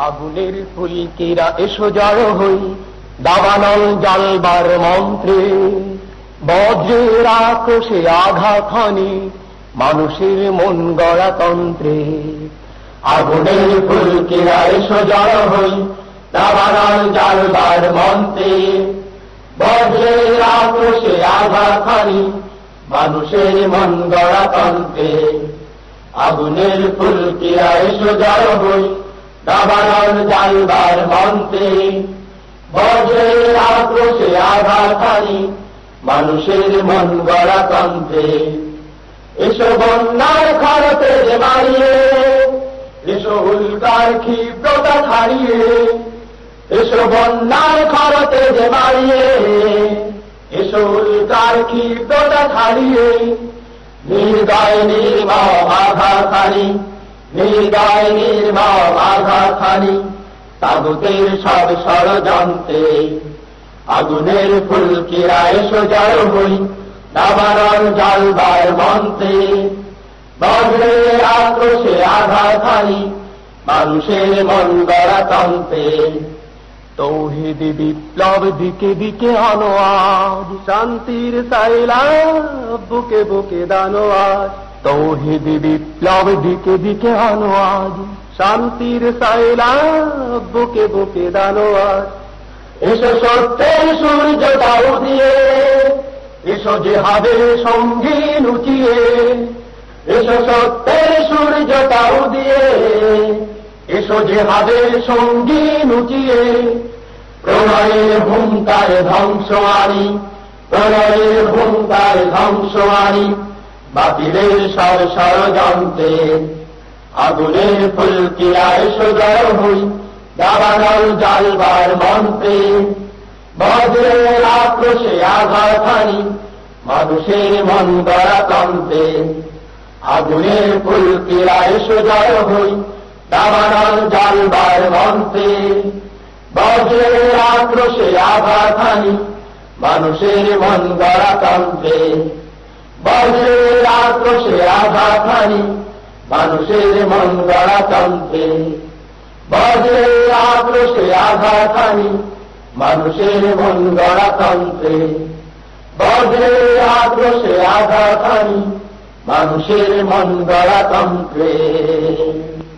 আগুনের ফুলকিরা এসো জড়ো হই, দাবানল জ্বালবার মন্ত্রে, বজ্রের আক্রোশে আঘাত হানি মানুষের মন গড়া তন্ত্রে। আগুনের ফুলকিরা এসো জড়ো হই, দাবানল জ্বালবার মন্ত্রে, বজ্রের আক্রোশে আঘাত হানি মানুষের মন গড়া তন্ত্রে। আগুনের ফুলকিরা এসো জড়ো হই, দাবানল জ্বালবার মন্ত্রে, বজ্রের আক্রোশে আঘাত হানি মানুষের মন গড়া তন্ত্রে। এসো বন্যার খরতে যে মারিয়ে, এসো উল্কার ক্ষিপ্রতা ছাড়িয়ে, এসো বন্যার খরতে যে মারিয়ে, এসো উল্কার ক্ষিপ্রতা ছাড়িয়ে, নির্দয় নির্মম আঘাত হানি, নির্দয় নির্মম আঘাত হানি তাগুতের সব ষড়যন্ত্রে। আগুনের ফুলকিরা এসো জড়ো হই, দাবানল জ্বালবার মন্ত্রে, বজ্রের আক্রোশে আঘাত হানি মানুষের মন গড়া তন্ত্রে। তৌহিদি বিপ্লব দিকে দিকে আনোয়াজ, শান্তির সাইলাব বুকে বুকে দানোয়াজ। তৌহিদি বিপ্লব দিকে দিকে আনোয়াজ, শান্তির সাইলাব বুকে বুকে দানোয়াজ। এসো সত্যের সূর্য দাও দিয়ে, এসো জিহাদের সঙ্গী লুচিয়ে, এসো সত্যের সূর্য দাও দিয়ে, এসো জিহাদের সঙ্গী লুচিয়ে। প্রলয়ের হুঙ্কার ধ্বংস আনি, প্রলয়ের হুঙ্কার ধ্বংস আনি বাতিলের সব ষড়যন্ত্রে। আগুনের ফুলকিরা এসো জড়ো হই, দাবানল জ্বালবার মন্ত্রে, বজ্রের আক্রোশে আঘাত হানি মানুষের মন গড়া তন্ত্রে। আগুনের ফুলকিরা এসো জড়ো হই, দাবানল জ্বালবার মন্ত্রে, বজ্রের আক্রোশে আঘাত হানি মানুষের মন গড়া তন্ত্রে। বজ্রের আক্রোশে আঘাত হানি মানুষের মন গড়া তন্ত্রে। বজ্রের আক্রোশে আঘাত হানি মানুষের মন গড়া তন্ত্রে। বজ্রের আক্রোশে আঘাত হানি মানুষের মন গড়া তন্ত্রে।